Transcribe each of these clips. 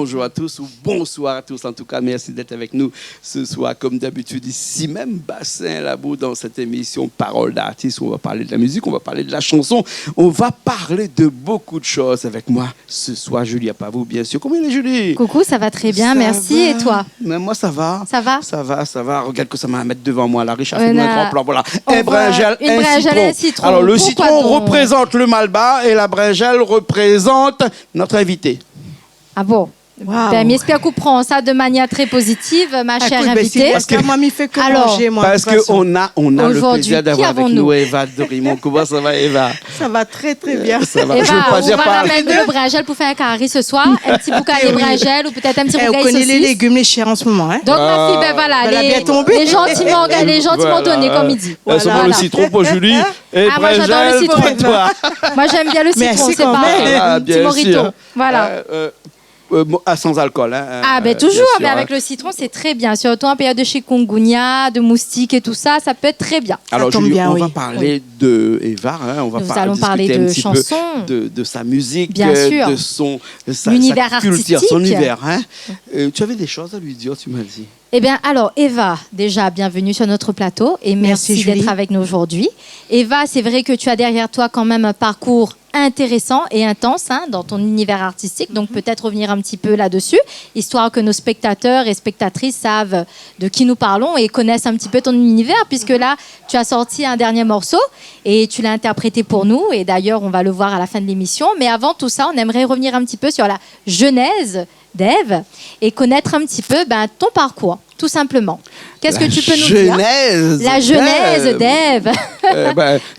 bonjour à tous ou bonsoir à tous. En tout cas, merci d'être avec nous ce soir, comme d'habitude, ici même, Bassin Labou, dans cette émission Parole d'artistes. On va parler de la musique, on va parler de la chanson, on va parler de beaucoup de choses. Avec moi ce soir, Julia Pavou, bien sûr. Comment est Julie? Coucou, ça va très bien, merci. Et toi? Mais moi, ça va. Ça va? Ça va. Regarde que ça m'a à mettre devant moi. La Richard fait un grand plan. Voilà. Un brinjal, un citron. Alors, le citron représente le Malba et la brinjale représente notre invité. Ah bon? Wow. Ben, j'espère qu'on prend ça de manière très positive, ma chère invitée. Parce que moi, m'y fait que manger, moi. Parce qu'on a le plaisir d'avoir avec nous Eva Dorimon. Comment ça va, Eva? Ça va très, très bien. Ça va. Eva, on va ramener le brinjal pour faire un carré ce soir. Un petit bouquet de brinjal ou peut-être un petit bouquet de saucisse. On connaît les légumes, les chers en ce moment. Hein? Donc, ma fille, ben voilà, les gentiment donnés, comme il dit. Ça va le citron pour Julie. Et moi, j'adore le citron. Moi, j'aime bien le citron, c'est parfait. Petit morito. Voilà. Sans alcool. Ben toujours, mais avec le citron, c'est très bien. Surtout en période de chikungunya, de moustiques et tout ça, ça peut être très bien. Alors, Julie, on va parler de Eva. Nous allons parler de chansons. De sa musique, bien sûr. De son univers artistique. Son univers. Tu avais des choses à lui dire, tu m'as dit. Eh bien, alors, Eva, déjà, bienvenue sur notre plateau et merci d'être avec nous aujourd'hui. Eva, c'est vrai que tu as derrière toi quand même un parcours intéressant et intense dans ton univers artistique, donc peut-être revenir un petit peu là-dessus, histoire que nos spectateurs et spectatrices savent de qui nous parlons et connaissent un petit peu ton univers, puisque là, tu as sorti un dernier morceau et tu l'as interprété pour nous, et d'ailleurs, on va le voir à la fin de l'émission. Mais avant tout ça, on aimerait revenir un petit peu sur la genèse d'Ève et connaître un petit peu ton parcours, tout simplement. Qu'est-ce que tu peux nous dire? La genèse d'Ève.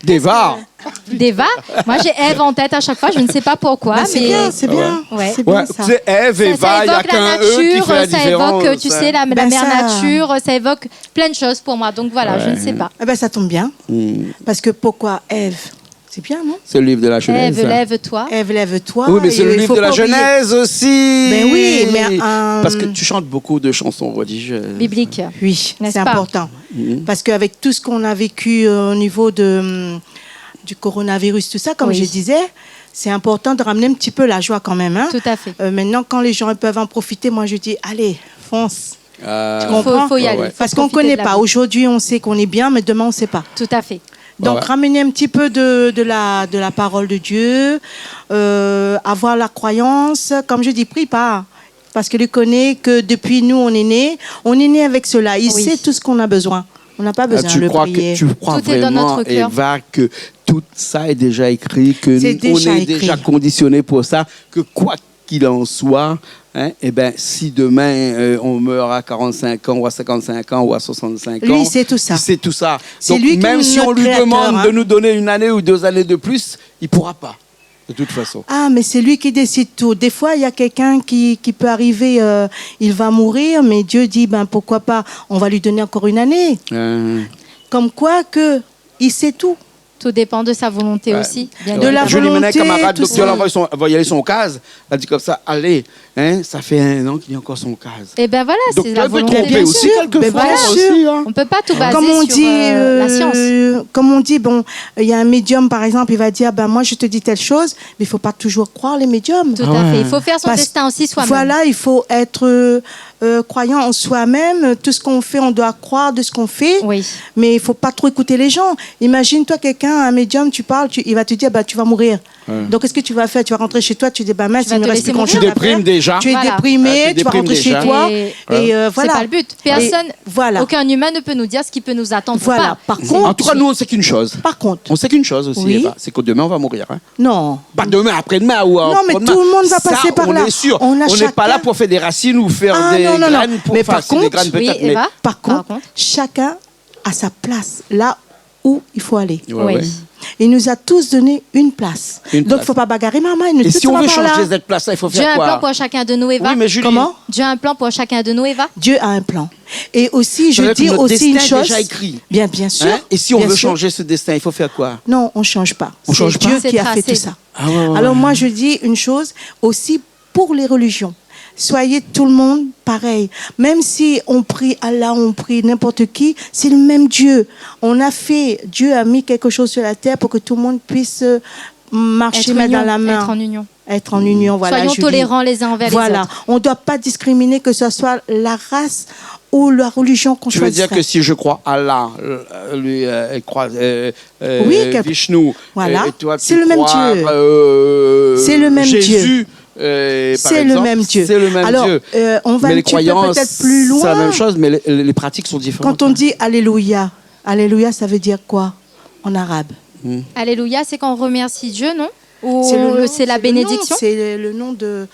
D'Eva. D'Eva. Moi, j'ai Ève en tête à chaque fois. Je ne sais pas pourquoi. C'est bien, c'est bien. Ouais. C'est bien ça. C'est Ève, Eva, il n'y a qu'un E qui fait la différence. Ça évoque, tu sais, la mère nature. Ça évoque plein de choses pour moi. Donc voilà, je ne sais pas. Ça tombe bien. Parce que pourquoi Ève? C'est bien, non? C'est le livre de la Genèse. Ève, lève-toi. Ève, lève-toi. Oui, mais c'est le livre de la Genèse aussi. Mais oui, mais... Parce que tu chantes beaucoup de chansons religieuses. Bibliques. Oui, c'est important. Parce qu'avec tout ce qu'on a vécu au niveau du coronavirus, tout ça, comme je disais, c'est important de ramener un petit peu la joie quand même. Hein? Tout à fait. Maintenant, quand les gens peuvent en profiter, moi, je dis, allez, fonce. Tu comprends? Faut y aller. Parce qu'on ne connaît pas. Aujourd'hui, on sait qu'on est bien, mais demain, on ne sait pas. Tout à fait. Donc, ramener un petit peu de la parole de Dieu, avoir la croyance. Comme je dis, prie pas. Parce qu'il connaît que depuis nous, on est né avec cela. Il sait tout ce qu'on a besoin. On n'a pas besoin de le prier. Tu crois tout vraiment, est dans notre cœur. Eva, que tout ça est déjà écrit, que on est déjà conditionné pour ça, que quoi qu'il en soit, si demain on meurt à 45 ans ou à 55 ans ou à 65 ans, lui, il sait tout ça. Il sait tout ça. C'est donc, lui même si on lui demande de nous donner 1 année ou 2 années de plus, il ne pourra pas. De toute façon. Ah, mais c'est lui qui décide tout. Des fois, il y a quelqu'un qui peut arriver, il va mourir, mais Dieu dit, pourquoi pas, on va lui donner encore 1 année. Comme quoi que il sait tout. Tout dépend de sa volonté aussi. Bien de la Julie volonté, Menet, camarade docteur, va y aller son case. Elle dit comme ça, allez, ça fait 1 an qu'il y a encore son case. Et ben voilà, c'est la volonté. Donc, tromper aussi quelquefois. On ne peut pas tout baser sur la science. Comme on dit, il y a un médium, par exemple, il va dire, moi, je te dis telle chose, mais il ne faut pas toujours croire les médiums. Tout à fait. Il faut faire son destin aussi soi-même. Voilà, il faut être croyant en soi-même. Tout ce qu'on fait, on doit croire de ce qu'on fait. Oui. Mais il ne faut pas trop écouter les gens. Imagine-toi quelqu'un, un médium, tu parles, il va te dire, tu vas mourir. Donc, qu'est-ce que tu vas faire? Tu vas rentrer chez toi, tu dis, mince, il me reste plus grand-chose. Tu déprimes déjà. Tu es déprimé, tu vas rentrer chez toi. Et voilà. C'est pas le but. Personne, aucun humain ne peut nous dire ce qui peut nous attendre. Voilà. Par contre, en tout cas, nous, on sait qu'une chose. Par contre, on sait qu'une chose aussi, Eva, c'est que demain, on va mourir. Non. Pas demain, après-demain ou non, mais tout le monde va passer par là. On est sûr. On n'est pas là pour faire des racines ou faire des graines. Mais par contre, par contre, chacun a sa place là où il faut aller. Oui. Il nous a tous donné une place. Donc, il ne faut pas bagarrer maman. Et si on veut changer cette place-là, il faut faire quoi? Dieu a un plan pour chacun de nous, Eva. Oui, mais Julie... Comment? Dieu a un plan pour chacun de nous, Eva. Dieu a un plan. Et aussi, je dis aussi une chose... déjà écrit. Bien sûr. Et si on veut changer ce destin, il faut faire quoi? Non, on ne change pas. C'est Dieu qui a fait tout ça. Alors moi, je dis une chose aussi pour les religions. Soyez tout le monde pareil. Même si on prie Allah, on prie n'importe qui, c'est le même Dieu. Dieu a mis quelque chose sur la terre pour que tout le monde puisse marcher main dans la main. Être en union. être en union. Voilà, Soyons Julie. tolérants les uns envers les Voilà, autres. on ne doit pas discriminer, que ce soit la race ou la religion qu'on Tu veux dire choisirait. que si je crois Allah, lui, elle croit Oui, Vishnu, voilà. et toi C'est tu le même crois, Dieu. C'est le même Jésus, C'est le même Dieu. C'est le même Alors, Dieu. on va Mais un les petit peu croyances, peut-être plus loin. c'est la même chose, mais les pratiques sont différentes. Quand on dit Alléluia, Alléluia, ça veut dire quoi en arabe? Alléluia, c'est quand on remercie Dieu, non? Ou nom, c'est la bénédiction? C'est le nom de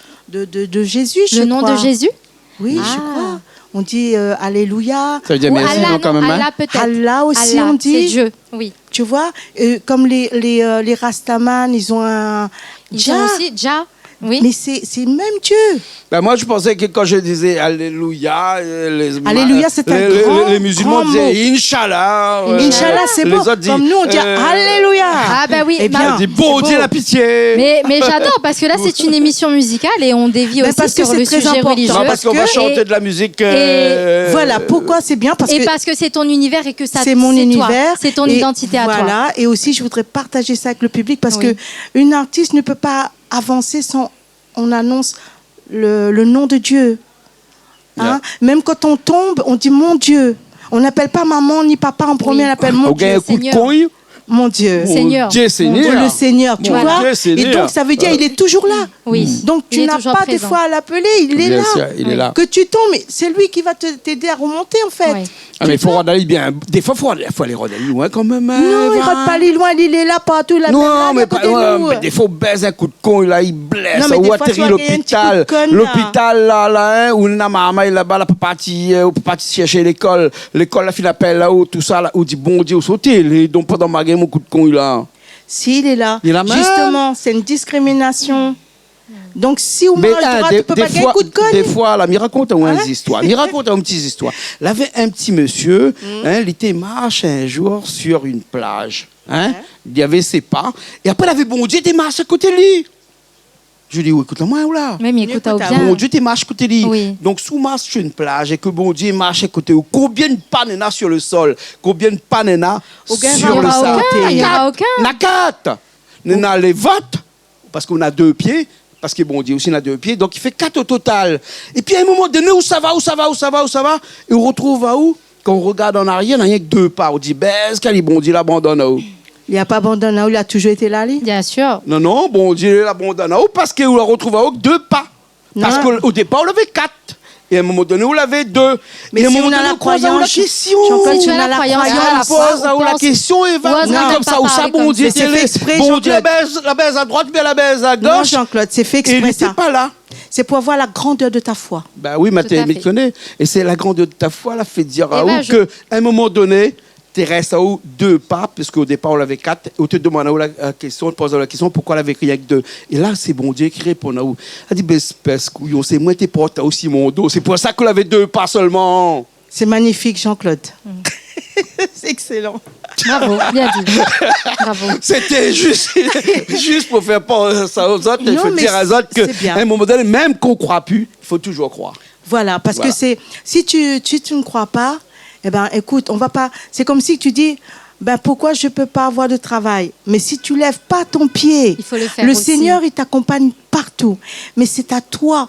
Jésus, je Le nom crois. de Jésus? Oui, je crois. On dit Alléluia. Ça veut dire Ou merci, Allah, non, quand non, même. Hein? Allah peut-être. Allah aussi, Allah, on dit. c'est Dieu, oui. Tu vois, comme les Rastaman, ils ont un Ils ont aussi Jah, oui. Mais c'est le même Dieu. Ben moi, je pensais que quand je disais Alléluia, Alléluia, c'est un les musulmans grand disaient Inch'Allah. Inch'Allah, c'est les beau. autres disent, Comme nous, on dit Alléluia. Ah bah oui, Eh bien, on dit bon Dieu la pitié. mais j'adore parce que là c'est une émission musicale et on dévie Mais aussi parce que sur c'est le très sujet important. religieux. Non, parce qu'on va que- chanter et- de la musique. Voilà, pourquoi c'est bien parce Et que parce que c'est ton univers et que ça c'est mon toi. univers. C'est ton Et identité à toi. Voilà, et aussi je voudrais partager ça avec le public parce Oui. que une artiste ne peut pas avancer sans on annonce le nom de Dieu. Hein? Même quand on tombe, on dit mon Dieu. On n'appelle pas maman ni papa en premier, Oui. on appelle mon On gagne Dieu. un coup de Seigneur. couille. Mon Dieu. Seigneur. Dieu Seigneur. Le Seigneur, tu Mon vois. Dieu, Seigneur. Et donc ça veut dire il est toujours là. Oui. Donc Il tu est n'as toujours pas des présent. fois à l'appeler, il est Bien là. sûr, il est là. Que tu tombes, mais c'est lui qui va t'aider à remonter en fait. Oui. Ah, mais il faut aller bien. Des fois, il faut aller regarder loin quand même. hein, Non, il ne va. rentre pas aller loin, il est là partout. Il est Non, là, mais à côté de pas. nous. Mais des fois, on baise un coup de con, là, il blesse. Non, mais Ou des fois, atterrit tu vois qu'il y a un petit l'hôpital. coup de conne, là. L'hôpital, là, où la maman est là-bas, là, pour partir chercher l'école. L'école, la fille appelle là-haut, tout ça, là, où dit bon Dieu, sauter. Les donc pas dans ma game, mon coup de con, là. Si, il est là. Il est là même. Justement, c'est une discrimination. Donc, si on mange droit, tu peux pas gagner un coup de conne. des fois, là, il raconte une histoire. Il raconte une petite histoire. Il avait un petit monsieur, hein, il était marche un jour sur une plage. Hein, il y avait ses pas. Et après, il avait bon Dieu, t'es marche à côté de lui. Je lui dis, oui, écoute-moi, ou là. Même écoute Écoute, bien. Bon Dieu, t'es marche à côté de lui. Oui. Donc, sous marche sur une plage et que bon Dieu marche à côté, combien de pannes il y a sur le sol, combien de pannes il y a Aucun sur il y le aura sable. aucun, il y aura aucun. On a 4. On a les votes, parce qu'on a 2 pieds, parce que bon Dieu aussi on a 2 pieds, donc il fait 4 au total. Et puis à un moment donné, où ça va, et on retrouve à où? Quand on regarde en arrière, il n'y a rien que 2 pas. On dit, qu'est-ce qu'il bon Dieu l'abandonne à où? Il n'y a pas abandonné, il a toujours été là, lui. Bien sûr. Non, bon Dieu l'abandonne à où? Parce qu'on la retrouve à où? 2 pas. Parce Non. qu'au départ, on avait 4. Et à un moment donné, on avait 2. Mais et à un si moment on a donné, la on pose à où la croyance, question. Jean-Claude, Si tu on as a la la croyance, croyance. On pose à où la question et va Ou comme on ça, va où ça, parler bon comme Dieu, ça. C'est fait exprès, bon Jean-Claude. Dieu, la baise à droite, bien la baise à Non, gauche. Jean-Claude, c'est fait Et il exprès n'était ça. pas là. C'est pour avoir la grandeur de ta foi. Ben oui, mais Tout à tu fait. connais. Et c'est la grandeur de ta foi, là, fait dire à Eh ben, où qu'à un moment donné, tu restes à où 2 pas, parce qu'au départ, on avait 4. On te demande à où la question, on te pose la question, pourquoi on avait écrit avec 2. Et là, c'est bon Dieu qui répond à où. Elle dit, ben, espèce couillon, c'est moi, t'es porte aussi mon dos. C'est pour ça qu'on avait 2 pas seulement. C'est magnifique, Jean-Claude. C'est excellent. Bravo, bien dit. Bravo. C'était juste pour faire peur ça aux autres. Il Non, faut mais dire aux autres c'est bien. qu'à un moment donné, même qu'on ne croit plus, il faut toujours croire. Voilà, parce Voilà. que c'est si tu ne crois pas, eh ben écoute, on va pas. C'est comme si tu dis, ben pourquoi je peux pas avoir de travail? Mais si tu lèves pas ton pied, Il faut le faire le aussi. Seigneur il t'accompagne partout. Mais c'est à toi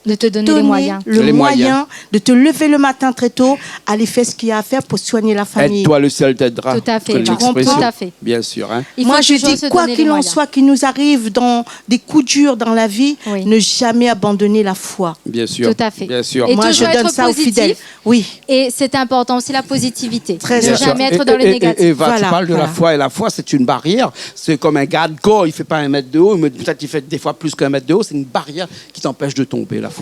De te donner donner les moyens. le Les moyen moyens. de te lever le matin très tôt, aller faire ce qu'il y a à faire pour soigner la famille. Aide-toi, le ciel t'aidera. Tout à fait, Connais Marc. l'expression. Tout à fait. Bien sûr. Hein. Il Moi, faut je toujours dis, se quoi donner qu'il les en moyens. soit, qu'il nous arrive dans des coups durs dans la vie, Oui. ne jamais abandonner la foi. Bien sûr. Tout à fait. Bien sûr. Et Moi, je toujours donne être ça aux positif. fidèles. Oui. Et c'est important aussi la positivité. Très ne bien. jamais sûr. être dans le négatif. Et Eva, Voilà, tu parles de voilà. la foi, et la foi, c'est une barrière. C'est comme un garde-corps, il ne fait pas 1 mètre de haut, mais peut-être il fait des fois plus qu'1 mètre de haut. C'est une barrière qui t'empêche de tomber, la foi.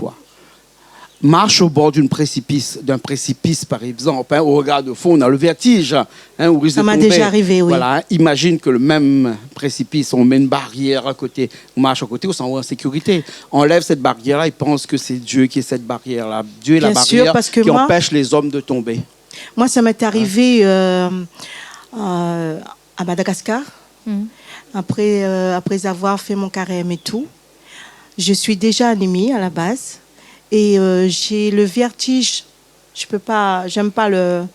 Marche au bord d'un précipice, par exemple, hein, au regard de fond, on a le vertige. Hein, on risque Ça de m'a tomber. déjà arrivé, oui. Voilà, hein. Imagine que le même précipice, on met une barrière à côté, on marche à côté, on s'en va en sécurité. On enlève cette barrière-là, il pense que c'est Dieu qui est cette barrière-là. Dieu est la Bien sûr, barrière parce que qui moi- empêche les hommes de tomber. Moi, ça m'est arrivé à Madagascar, après avoir fait mon carême et tout. Je suis déjà anémie à la base et j'ai le vertige. J'aime pas le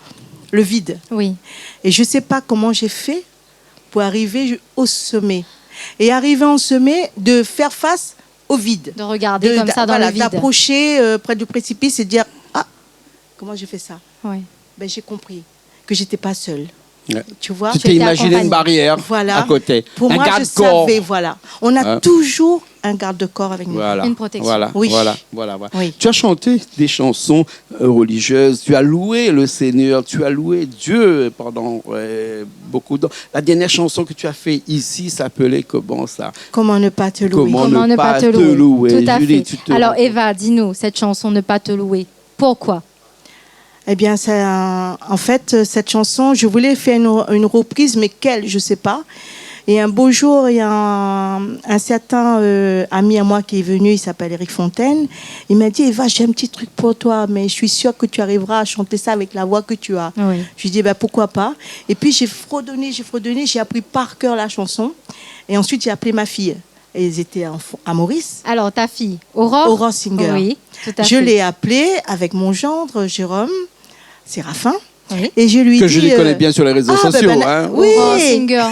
vide. Oui. Et je ne sais pas comment j'ai fait pour arriver au sommet. et arriver en sommet, de faire face au vide. De regarder comme ça dans le vide. D'approcher près du précipice et de dire « Ah, comment j'ai fait ça ?» Ben, j'ai compris que j'étais pas seule. Ouais. Tu vois, tu t'es imaginé une barrière à côté. Pour moi, je savais, voilà. On a toujours un garde-corps avec nous. Voilà. Une protection. Voilà. Oui. Voilà. Oui. Tu as chanté des chansons religieuses, tu as loué le Seigneur, tu as loué Dieu pendant beaucoup de temps. La dernière chanson que tu as fait ici s'appelait comment ça? Comment ne pas te louer? Comment ne pas te louer? Tout à Julie, fait. Alors Eva, dis-nous, cette chanson Ne pas te louer, pourquoi? Eh bien, en fait, cette chanson, je voulais faire une reprise, mais quelle, je ne sais pas. Et un beau jour, il y a un certain ami à moi qui est venu, il s'appelle Eric Fontaine. Il m'a dit, Eva, j'ai un petit truc pour toi, mais je suis sûre que tu arriveras à chanter ça avec la voix que tu as. Oui. Je lui ai dit, ben, pourquoi pas. Et puis, j'ai fredonné, j'ai appris par cœur la chanson. Et ensuite, j'ai appelé ma fille. Et ils étaient à Maurice. Alors, ta fille, Aurore? Aurore Singer. Oui, tout à fait. Je l'ai appelée avec mon gendre, Jérôme Séraphin. Oui. Et je lui ai dit... je les connais bien sur les réseaux sociaux. Oui. Aurore Singer.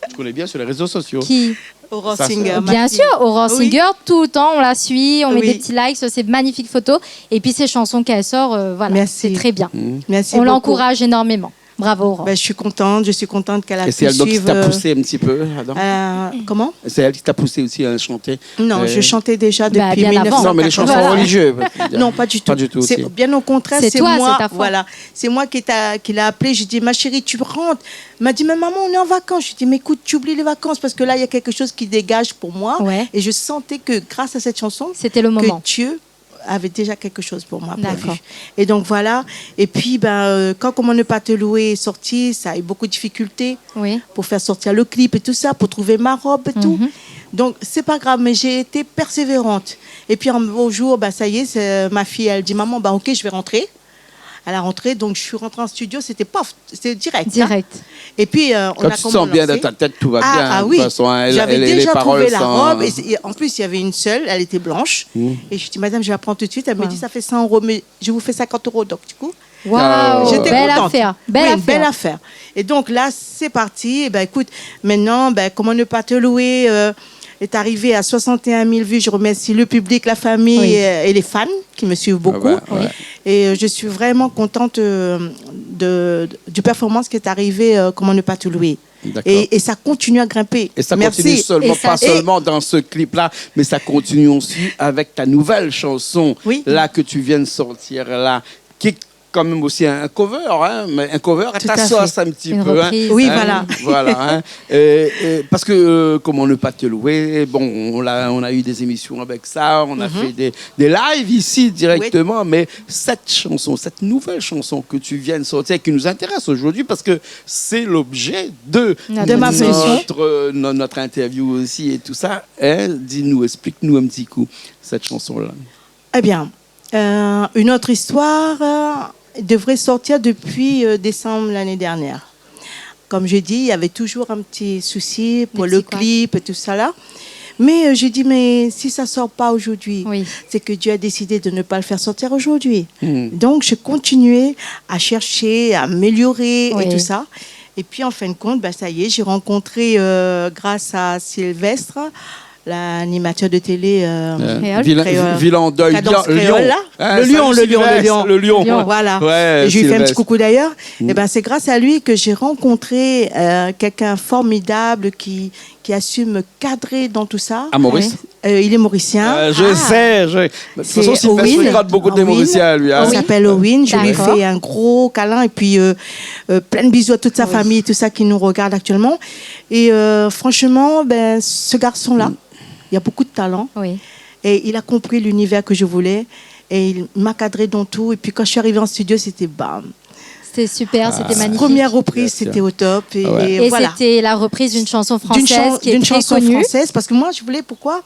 Je connais bien sur les réseaux sociaux. Qui? Aurore Singer. Bien sûr, Aurore Singer, tout le temps, on la suit, on met Oui. des petits likes sur ses magnifiques photos. Et puis, ces chansons qu'elle sort, voilà, c'est très bien. Merci On beaucoup. l'encourage énormément. Bravo, Aurore. Ben, je suis contente qu'elle a Et c'est pu elle donc qui suivre... t'a poussé un petit peu comment? C'est elle qui t'a poussé aussi à chanter? Non, je chantais déjà depuis bien 1980. avant. Non, mais les chansons Voilà. religieuses. Non, pas du tout. Pas du tout aussi. Bien au contraire, C'est toi, moi. c'est ta foi. Voilà, c'est moi qui l'a appelé. J'ai dit, ma chérie, tu rentres. Elle m'a dit, mais maman, on est en vacances. Je lui ai dit, mais écoute, tu oublies les vacances parce que là, il y a quelque chose qui dégage pour moi. Ouais. Et je sentais que grâce à cette chanson, C'était le moment. que Dieu avait déjà quelque chose pour moi prévu. D'accord. Et donc voilà. Et puis, quand Comment ne pas te louer est sorti, ça a eu beaucoup de difficultés Oui. pour faire sortir le clip et tout ça, pour trouver ma robe et tout. Donc, c'est pas grave, mais j'ai été persévérante. Et puis, un beau jour, ça y est, ma fille, elle dit, maman, ok, je vais rentrer. Elle a rentré, donc je suis rentrée en studio, c'était direct. Direct. Et puis, on Quand a tu te sens bien dans ta tête, tout va bien. Ah De oui, toute façon, j'avais les déjà paroles trouvé la sont- robe. Et en plus, il y avait une seule, elle était blanche. Et je dis, madame, je la prends tout de suite. Elle me dit, ça fait 100 €, mais je vous fais 50 €. Donc, du coup, Waouh, j'étais belle contente. affaire. Oui, Belle une affaire. belle affaire. Et donc là, c'est parti. Et écoute, maintenant, Comment ne pas te louer est arrivé à 61 000 vues. Je remercie le public, la famille Oui. et les fans qui me suivent beaucoup. ouais. Et je suis vraiment contente du performance qui est arrivé, Comment ne pas te louer. D'accord. Et ça continue à grimper. Et ça Merci. continue seulement, Et ça- pas seulement dans ce clip-là, mais ça continue aussi avec ta nouvelle chanson, Oui. là, que tu viens de sortir, là, qui est quand même aussi un cover, hein, mais un cover à Tout ta à sauce fait. un petit Une peu. reprise. Oui, Hein, voilà. Hein. Parce que, comment ne pas te louer, bon, on a eu des émissions avec ça, on a fait des lives ici directement, mais cette chanson, cette nouvelle chanson que tu viens de sortir, qui nous intéresse aujourd'hui, parce que c'est l'objet de ma notre interview aussi et tout ça. Hein, dis-nous, explique-nous un petit coup cette chanson-là. Eh bien, une autre histoire devrait sortir depuis décembre l'année dernière. Comme je dis, il y avait toujours un petit souci pour le clip et tout ça là. Mais j'ai dit, mais si ça ne sort pas aujourd'hui, Oui. c'est que Dieu a décidé de ne pas le faire sortir aujourd'hui. Donc, je continuais à chercher, à améliorer Oui. et tout ça. Et puis, en fin de compte, ça y est, j'ai rencontré, grâce à Sylvestre, l'animateur de télé Villain d'Oeil, Cadence Lyon. Créole, là. Hein, Le lion, salut le lion, le Sylvestre, lion. le lion. Lion. Voilà. Ouais, Et je lui fais un Sylvestre. petit coucou d'ailleurs. Et c'est grâce à lui que j'ai rencontré quelqu'un formidable qui assume me cadrer dans tout ça. À Maurice. Il est mauricien. Je sais. De toute façon, C'est Sylvestre Owen. regarde beaucoup de Owen. Mauriciens, lui. Hein. Il s'appelle Owen. Je lui D'accord. fais un gros câlin et puis plein de bisous à toute sa famille, tout ça qui nous regarde actuellement. Et franchement, ce garçon-là, il a beaucoup de talent. Oui. Et il a compris l'univers que je voulais. Et il m'a cadré dans tout. Et puis quand je suis arrivée en studio, c'était bam. C'était super, c'était magnifique. Première reprise, Bien sûr. c'était au top. Et, Ah ouais. et Et voilà. c'était la reprise d'une chanson française qui est d'une très chanson connue. française. Parce que moi, je voulais, pourquoi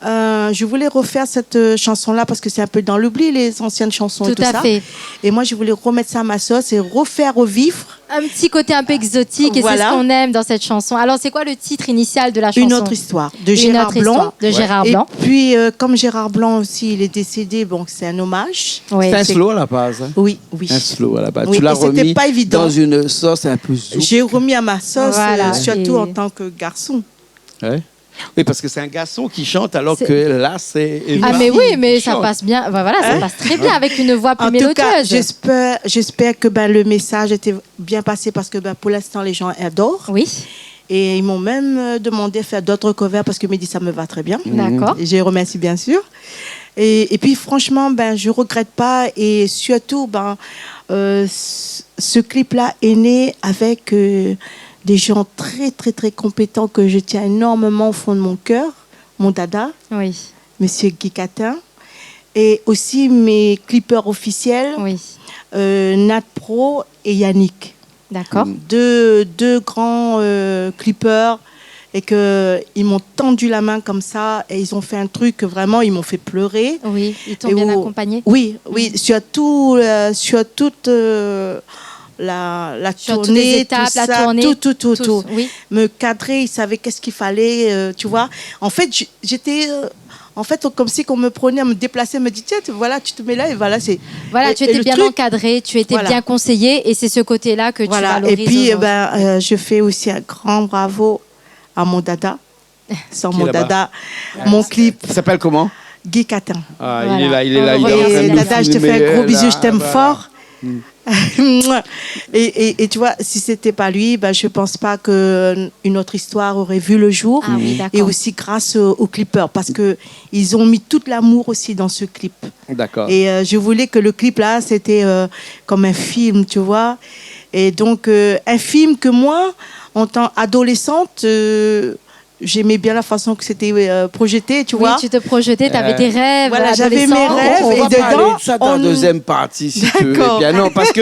je voulais refaire cette chanson-là parce que c'est un peu dans l'oubli, les anciennes chansons et Tout tout à ça. fait. Et moi, je voulais remettre ça à ma sauce et refaire revivre Un petit côté un peu exotique et c'est Voilà. ce qu'on aime dans cette chanson. Alors, c'est quoi le titre initial de la chanson? une autre histoire de Une Gérard autre Blanc. histoire de Gérard Et Blanc. puis, comme Gérard Blanc aussi, il est décédé, bon, c'est un hommage. Oui. C'est un slow à la base. Hein. Oui, oui. Un slow à la base. Oui, Tu l'as et c'était remis pas évident. dans une sauce un peu zouk. J'ai remis à ma sauce, Voilà. surtout Et- en tant que garçon. Ouais. Oui, parce que c'est un garçon qui chante alors que là, c'est... Ah, mais oui, mais ça passe bien. Voilà, ça passe très bien avec une voix plus mélodieuse. En tout cas, j'espère que le message était bien passé parce que pour l'instant, les gens adorent. Oui. Et ils m'ont même demandé de faire d'autres covers parce que me dit ça me va très bien. D'accord. Et je les remercie bien sûr. Et puis franchement, je regrette pas. Et surtout, ce clip-là est né avec... des gens très, très, très compétents que je tiens énormément au fond de mon cœur, mon dada, oui. Monsieur Guy Catin, et aussi mes clippers officiels, oui. Nat Pro et Yannick. D'accord. Deux grands clippers, et qu'ils m'ont tendu la main comme ça, et ils ont fait un truc que vraiment, ils m'ont fait pleurer. Oui, ils t'ont bien accompagné. Oui, surtout sur toute... la tournée, étapes, tout ça, tournée, tout. Oui. Me cadrer, il savait qu'est-ce qu'il fallait, tu vois. En fait, j'étais... en fait, comme si qu'on me prenait, me déplaçait, me dit, tiens, voilà, tu te mets là, et voilà, c'est... Voilà, tu étais bien encadré, tu étais bien conseillé, et c'est ce côté-là que tu valorises. Et puis, je fais aussi un grand bravo à mon dada. Sans mon dada, mon clip... Il s'appelle comment? Guy Catin. Ah, voilà. Il est là. Et dada, je te fais un gros bisou, je t'aime fort. Et tu vois, si c'était pas lui, je pense pas qu'une autre histoire aurait vu le jour. Ah, oui, et aussi grâce aux clippers, parce que ils ont mis tout l'amour aussi dans ce clip. D'accord. Et je voulais que le clip là, c'était comme un film, tu vois. Et donc un film que moi, en tant qu'adolescente, j'aimais bien la façon que c'était projeté, tu vois. Oui, tu te projetais, tu avais tes rêves. Voilà, j'avais mes rêves. On va dedans, parler de ça dans la deuxième partie, si tu veux. Bien, non, parce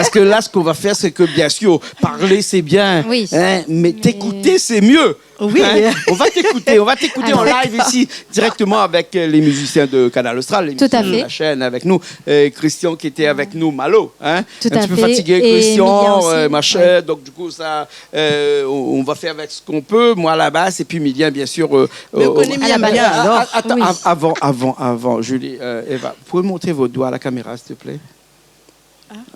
que là, ce qu'on va faire, c'est que, bien sûr, parler, c'est bien. Oui. Mais t'écouter, c'est mieux. Oui. On va t'écouter en live ici, directement avec les musiciens de Canal Austral, les musiciens de la chaîne avec nous. Christian qui était avec nous, Malo. Tout un à petit peu fait. fatigué, Et Christian, ma chère. Donc, du coup, ça, on va faire avec ce qu'on peut. Moi, à la basse, et puis Mylian, bien sûr. Mais on connaît bien. Attends, Oui. avant, Julie, Eva, vous pouvez montrer vos doigts à la caméra, s'il te plaît?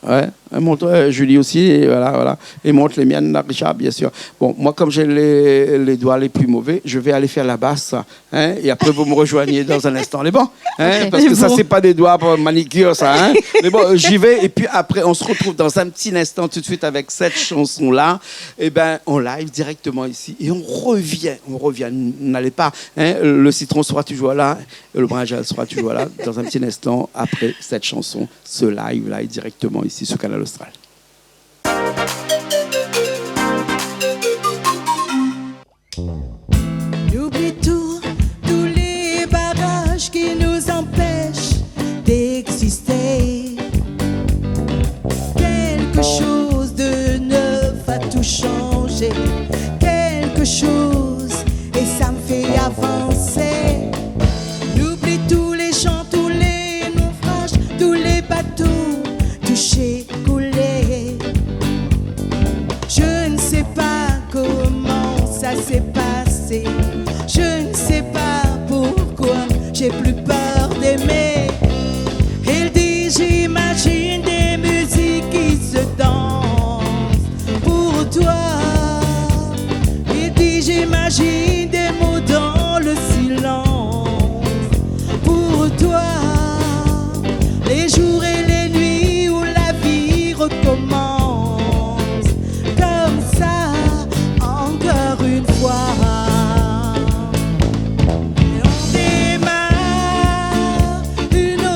Ouais, montre Julie aussi, et voilà. Et montre les miennes, Richard, bien sûr. Bon, moi, comme j'ai les doigts les plus mauvais, je vais aller faire la basse, et après, vous me rejoignez dans un instant. Les bons, Okay. parce que ça, c'est pas des doigts pour manicure, ça. Mais bon, j'y vais, et puis après, on se retrouve dans un petit instant, tout de suite, avec cette chanson-là, en live, directement ici, et on revient, n'allez pas, le citron sera toujours là, le brinjal sera toujours là, dans un petit instant, après cette chanson, ce live-là, est directement ici sur Canal Austral. J'oublie tous les barrages qui nous empêchent d'exister. Quelque chose de neuf a tout changé. Quelque chose, et ça me fait avancer. J'oublie tous les chants, tous les naufrages, tous les bateaux touchés, coulés. Je ne sais pas comment ça s'est passé. Je ne sais pas pourquoi j'ai plus peur d'aimer. Il dit j'imagine des musiques qui se dansent pour toi. Il dit j'imagine des mots dans le silence pour toi. Les jours et les nuits où la vie recommence comme ça encore une fois. Et on démarre une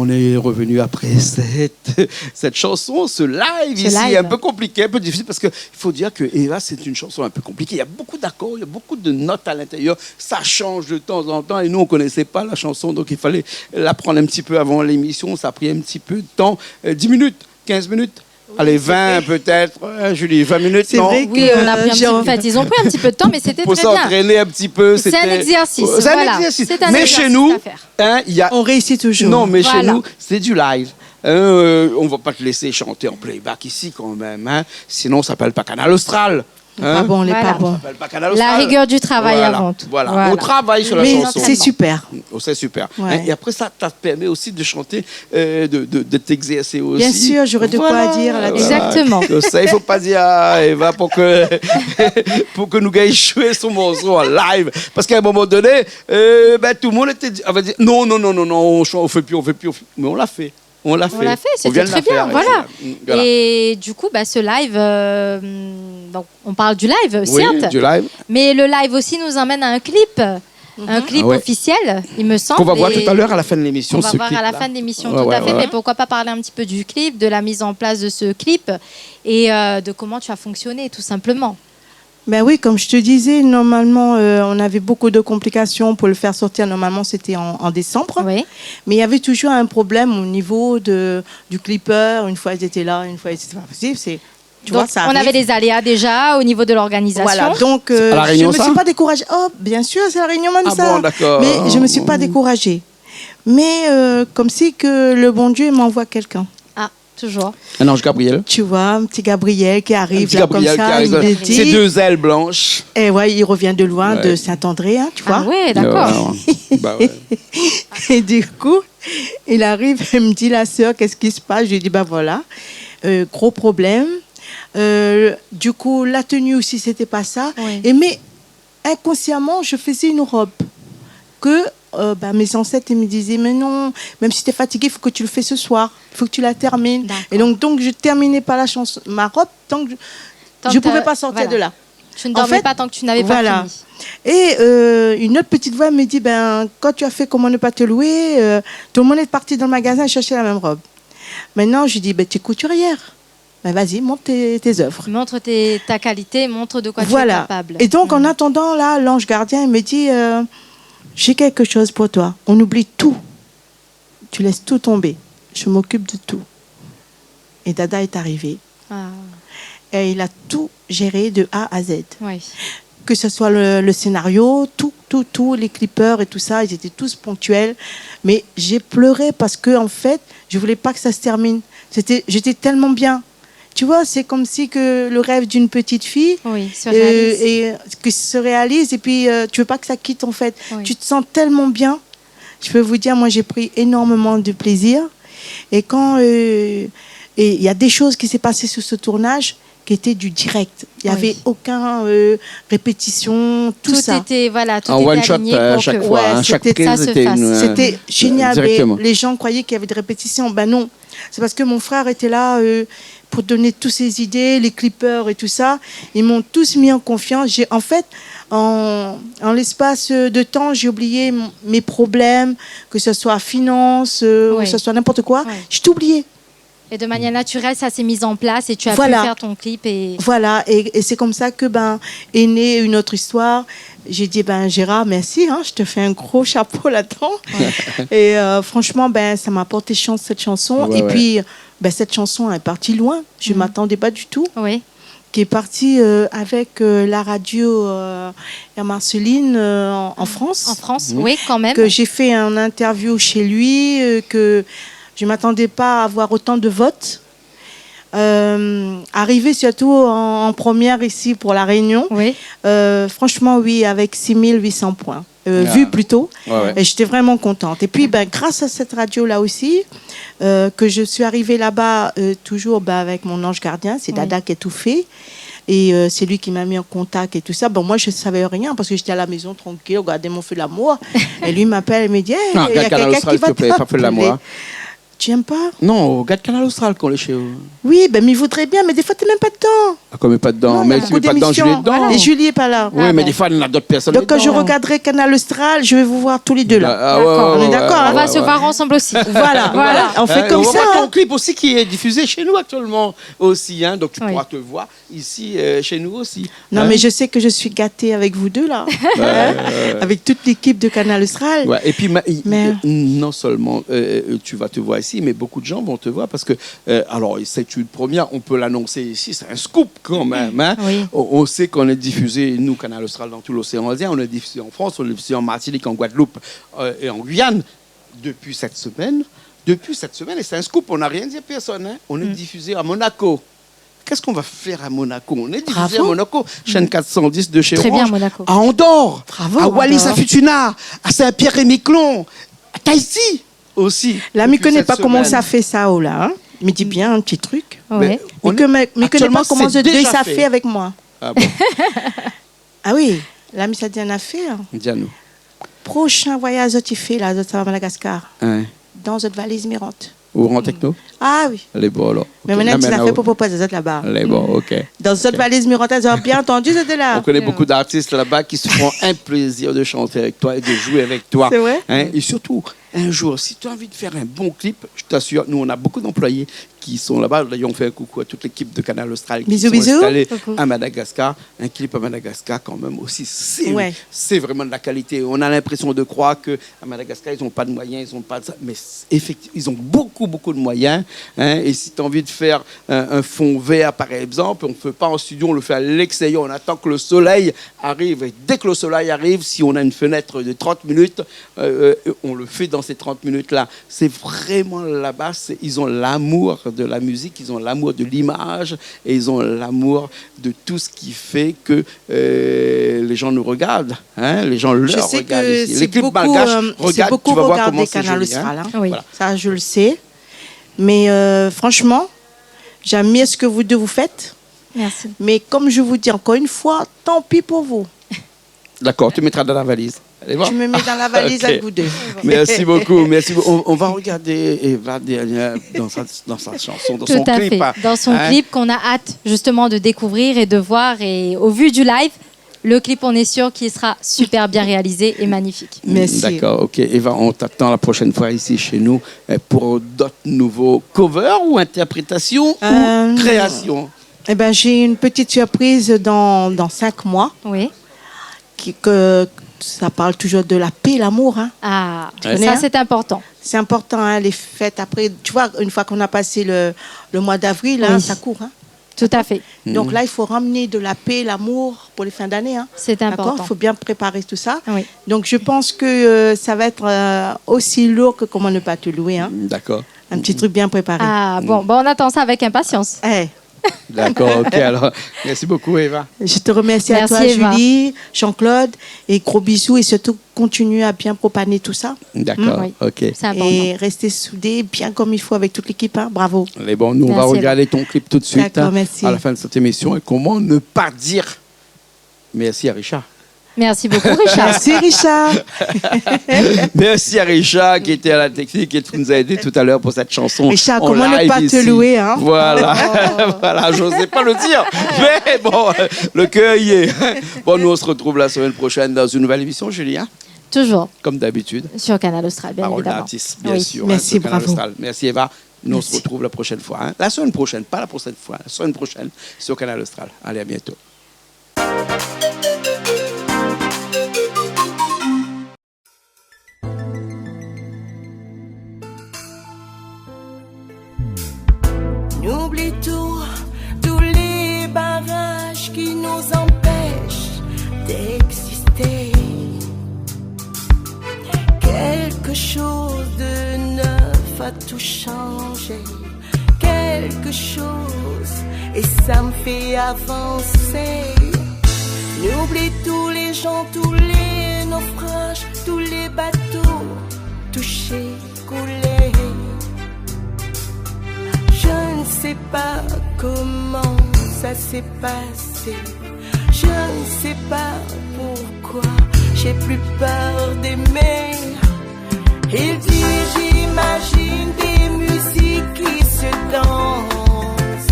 on est revenu après cette chanson, ce live ici, un peu compliqué, un peu difficile, parce qu'il faut dire que Eva, c'est une chanson un peu compliquée. Il y a beaucoup d'accords, il y a beaucoup de notes à l'intérieur. Ça change de temps en temps. Et nous, on ne connaissait pas la chanson, donc il fallait l'apprendre un petit peu avant l'émission. Ça a pris un petit peu de temps. 10 minutes, 15 minutes. Allez, 20 peut-être, Julie, 20 minutes, c'est non? vrai que, oui, on a pris un petit peu. En fait, ils ont pris un petit peu de temps, mais c'était très bien. Pour s'entraîner un petit peu. C'est un exercice. C'est un exercice. Mais chez nous, on réussit toujours. Non, mais chez nous, c'est du live. On ne va pas te laisser chanter en playback ici quand même. Hein. Sinon, ça s'appelle pas Canal Austral. Hein? Pas bon, on n'est pas bon. La rigueur du travail avant tout. Voilà. On travaille sur la chanson. C'est super. C'est super. Ouais. Et après, ça te permet aussi de chanter, de t'exercer aussi. Bien sûr, j'aurais de quoi dire là-dessus. Exactement. Ça, il ne faut pas dire à Eva pour que nous gagne jouer son morceau en live. Parce qu'à un moment donné, tout le monde va dire non, on ne fait plus. Mais on l'a fait. On l'a fait, c'était très bien, voilà. Et du coup, ce live, donc on parle du live, certes, du live. Mais le live aussi nous emmène à un clip. Un clip officiel, il me semble. Qu'on va voir tout à l'heure à la fin de l'émission. On va voir à la fin de l'émission, tout à fait. Mais pourquoi pas parler un petit peu du clip, de la mise en place de ce clip et de comment tu as fonctionné, tout simplement. Ben oui, comme je te disais, normalement, on avait beaucoup de complications pour le faire sortir. Normalement, c'était en décembre. Oui. Mais il y avait toujours un problème au niveau du clipper. Une fois, ils étaient là, une fois, c'était pas possible. Donc, on avait des aléas déjà au niveau de l'organisation. Voilà, donc je ne me suis pas découragée. Oh, bien sûr, c'est la Réunion même ça. Bon, d'accord. Mais je ne me suis pas découragée. Mais comme si que le bon Dieu m'envoie quelqu'un. Toujours. Un ange Gabriel. Tu vois, un petit Gabriel qui arrive là comme ça. Ses 2 ailes blanches. Et ouais, il revient de loin, de Saint-André, hein, tu vois. Ah ouais, d'accord. Et du coup, il arrive, il me dit, la sœur, qu'est-ce qui se passe? Je lui dis, voilà, gros problème. Du coup, la tenue aussi, c'était pas ça. Oui. Mais inconsciemment, je faisais une robe que mes ancêtres me disaient, mais non, même si tu es fatigué, il faut que tu le fais ce soir, il faut que tu la termines. Et donc je ne terminais pas la chanson, ma robe, tant que je ne pouvais pas sortir de là. Tu ne dormais pas tant que tu n'avais pas fini. Et une autre petite voix me dit, quand tu as fait comment ne pas te louer, tout le monde est parti dans le magasin chercher la même robe. Maintenant, je dis, tu es couturière. Vas-y, montre tes œuvres. Montre ta qualité, montre de quoi tu es capable. Et donc, en attendant, là, l'ange gardien, il me dit, j'ai quelque chose pour toi. On oublie tout. Tu laisses tout tomber. Je m'occupe de tout. Et Dada est arrivé. Et il a tout géré de A à Z. Oui. Que ce soit le scénario, tout, les clippers et tout ça, ils étaient tous ponctuels. Mais j'ai pleuré parce que, en fait, je voulais pas que ça se termine. J'étais tellement bien. Tu vois, c'est comme si que le rêve d'une petite fille se réalise et puis tu veux pas que ça quitte en fait. Oui. Tu te sens tellement bien. Je peux vous dire, moi j'ai pris énormément de plaisir. Et quand il y a des choses qui s'est passées sur ce tournage qui étaient du direct. Il n'y avait aucun répétition, tout ça. Était, tout en était one shot chaque fois. Chaque prise c'était génial. Les gens croyaient qu'il y avait des répétitions. Ben non. C'est parce que mon frère était là pour donner toutes ses idées, les clippers et tout ça. Ils m'ont tous mis en confiance. En fait, en l'espace de temps, j'ai oublié mes problèmes, que ce soit finance, que ce soit n'importe quoi. Je t'ai oublié. Et de manière naturelle, ça s'est mis en place et tu as pu faire ton clip. Voilà, et c'est comme ça que est née une autre histoire. J'ai dit, Gérard, merci, je te fais un gros chapeau là-dedans. Et franchement, ça m'a porté chance, cette chanson. Puis, cette chanson est partie loin. Je ne m'attendais pas du tout. Oui. Qui est partie avec la radio Marceline en France. En France, oui, quand même. Que j'ai fait un interview chez lui, que je ne m'attendais pas à avoir autant de votes. Arrivé surtout en première ici pour La Réunion. Oui. Franchement, oui, avec 6800 points. Vues plutôt. Et j'étais vraiment contente. Et puis, grâce à cette radio-là aussi, que je suis arrivée là-bas toujours avec mon ange gardien. C'est Dada qui a tout fait. Et c'est lui qui m'a mis en contact et tout ça. Moi, je ne savais rien parce que j'étais à la maison tranquille, regardez mon feu de l'amour. Et lui m'appelle et me dit, il y a quelqu'un qui va t'appeler. Tu n'aimes pas? Non, regarde Canal Austral qu'on est chez eux. Oui, ben, mais il voudrait bien, mais des fois, tu n'es même pas dedans. Ah, comme pas dedans. Non, mais si tu n'es pas dedans, Julie est dedans. Voilà. Et Julie n'est pas là. Oui, mais des fois, il y en a d'autres personnes. Donc, quand je regarderai Canal Austral, je vais vous voir tous les deux là. Ah, ouais, on est d'accord. On va se voir ensemble aussi. Voilà. On fait comme on ça. va voir ton clip aussi qui est diffusé chez nous actuellement aussi. Hein, donc, tu pourras te voir ici chez nous aussi. Non, mais je sais que je suis gâtée avec vous deux là. Avec toute l'équipe de Canal Austral. Ouais, et puis, non seulement tu vas te voir ici, mais beaucoup de gens vont te voir parce que, alors, c'est une première, on peut l'annoncer ici, c'est un scoop quand même. Hein. Oui. On sait qu'on est diffusé, nous, Canal Austral, dans tout l'océan Indien, on est diffusé en France, on est diffusé en Martinique, en Guadeloupe et en Guyane depuis cette semaine. Et c'est un scoop, on n'a rien dit à personne. Hein. On est diffusé à Monaco. Qu'est-ce qu'on va faire à Monaco? On est diffusé à Monaco, chaîne 410 de chez Très Orange, bien, Monaco. à Andorre, Bravo, à Wallis-à-Futuna, à Saint-Pierre-et-Miquelon, à Tahiti aussi. Là, je ne connais pas comment ça fait ça, oh là. Hein. Me dis bien un petit truc. Ouais. Mais ne connais pas comment ça fait avec moi. Ah bon? Ah oui, là, mais ça dit une affaire. Dis-nous. Prochain voyage que tu fais là, ça va à Madagascar. Hein. Dans une valise mirante. Ou en techno? Ah oui. Les bons alors. Mais maintenant, tu l'as fait pour proposer les autres là-bas. Les bons, ok. Dans cette valise mirante, ils ont bien entendu, c'était là. On connaît beaucoup d'artistes là-bas qui se font un plaisir de chanter avec toi et de jouer avec toi. C'est vrai? Hein? Et surtout, un jour, si tu as envie de faire un bon clip, je t'assure, nous, on a beaucoup d'employés qui sont là-bas. D'ailleurs, on fait un coucou à toute l'équipe de Canal Austral qui sont installés à Madagascar. Un clip à Madagascar, quand même, aussi, c'est vraiment de la qualité. On a l'impression de croire qu'à Madagascar, ils n'ont pas de moyens, ils n'ont pas de ça. Mais effectivement, ils ont beaucoup, beaucoup de moyens. Hein? Et si tu as envie de faire un fond vert, par exemple, on ne fait pas en studio, on le fait à l'extérieur. On attend que le soleil arrive. Et dès que le soleil arrive, si on a une fenêtre de 30 minutes, on le fait dans ces 30 minutes-là. C'est vraiment là-bas, ils ont l'amour de la musique, ils ont l'amour de l'image et ils ont l'amour de tout ce qui fait que les gens nous regardent. Hein? Les gens leur regardent ici. Les clips malgaches regardent, tu vas voir comment c'est joli. Hein? Oui, voilà. Ça je le sais. Mais franchement, j'aime bien ce que vous deux vous faites. Merci. Mais comme je vous dis encore une fois, tant pis pour vous. D'accord, tu mettras dans la valise. Je me mets dans la valise avec vous deux. Merci beaucoup. Merci beaucoup. On va regarder Eva derrière dans sa chanson, dans son clip. Dans son clip qu'on a hâte justement de découvrir et de voir. Et au vu du live, le clip, on est sûr qu'il sera super bien réalisé et magnifique. Merci. D'accord, ok. Eva, on t'attend la prochaine fois ici chez nous pour d'autres nouveaux covers ou interprétations ou créations. Eh ben, j'ai une petite surprise dans 5 mois. Oui. Ça parle toujours de la paix, l'amour. Hein. Ah, ça c'est important. C'est important, hein, les fêtes. Après, tu vois, une fois qu'on a passé le mois d'avril, hein, ça court. Hein. Tout à fait. Donc là, il faut ramener de la paix, l'amour pour les fins d'année. Hein. C'est important. Il faut bien préparer tout ça. Oui. Donc je pense que ça va être aussi lourd que comment ne pas te louer. Hein. D'accord. Un petit truc bien préparé. Ah bon, on attend ça avec impatience. D'accord, ok. Alors, merci beaucoup, Eva. Je te remercie à toi, Eva. Julie, Jean-Claude, et gros bisous. Et surtout, continue à bien propaner tout ça. D'accord, ok. Et rester soudés bien comme il faut avec toute l'équipe. Hein. Bravo. Mais bon, nous, on va regarder ton clip tout de suite à la fin de cette émission. Et comment ne pas dire merci à Richard. Merci beaucoup, Richard. Merci, Richard. Merci à Richard qui était à la technique et qui nous a aidé tout à l'heure pour cette chanson. Richard, comment ne pas te louer, hein? Voilà, voilà, je n'osais pas le dire, mais bon, le cœur y est. Bon, nous, on se retrouve la semaine prochaine dans une nouvelle émission, Julien. Toujours. Comme d'habitude. Sur Canal Austral, bien évidemment. D'artiste, bien sûr. Merci, bravo. Austral. Merci, Eva. Nous, on se retrouve la prochaine fois. Hein? La semaine prochaine, pas la prochaine fois, la semaine prochaine sur Canal Austral. Allez, à bientôt. N'oublie tous les barrages qui nous empêchent d'exister. Quelque chose de neuf a tout changé. Quelque chose, et ça me fait avancer. N'oublie tous les gens, tous les naufrages, tous les bateaux touchés, coulés. Je ne sais pas comment ça s'est passé. Je ne sais pas pourquoi j'ai plus peur d'aimer. Il dit j'imagine des musiques qui se dansent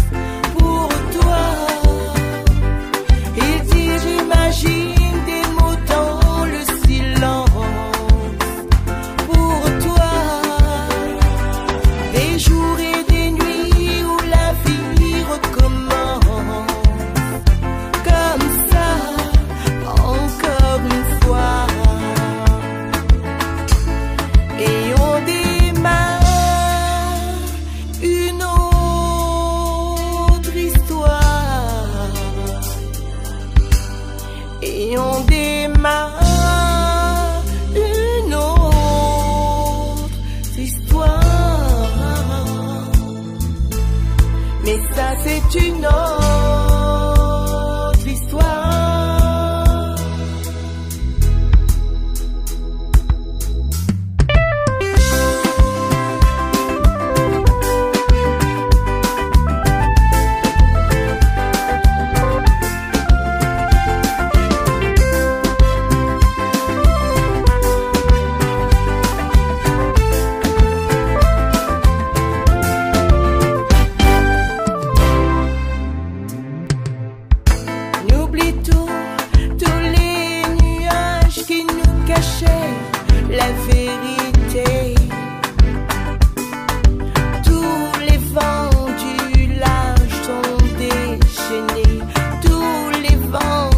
pour toi. Il dit j'imagine des mots dans le silence pour toi. Des jours et des nuits où la vie recommence comme ça, encore une fois. Et on démarre une autre histoire. Et on démarre une autre histoire. Mais ça c'est une autre histoire. N'oublie tous les nuages qui nous cachaient la vérité. Tous les vents du large sont déchaînés, tous les vents,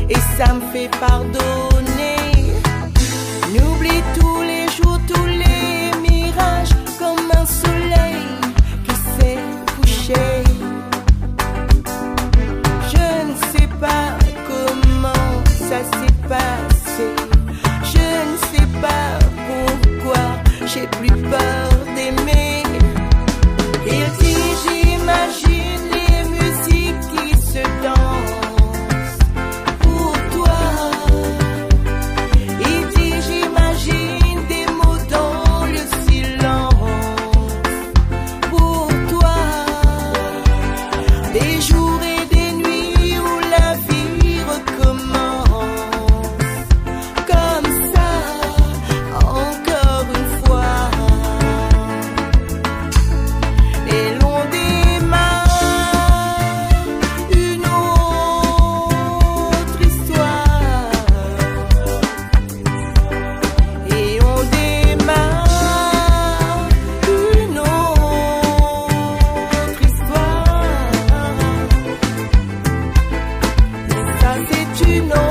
et ça me fait pardonner. N'oublie tous les jours, tous les mirages, comme un soleil qui s'est couché. Je ne sais pas comment ça s'est passé. Je ne sais pas pourquoi j'ai plus peur d'aimer. Il dit j'imagine les musiques qui se dansent pour toi. Il dit j'imagine des mots dans le silence pour toi. Des jours et des nuits où la vie recommence comme ça, encore une fois. Et l'on démarre une autre histoire. Et on démarre une autre histoire. Mais ça c'est une autre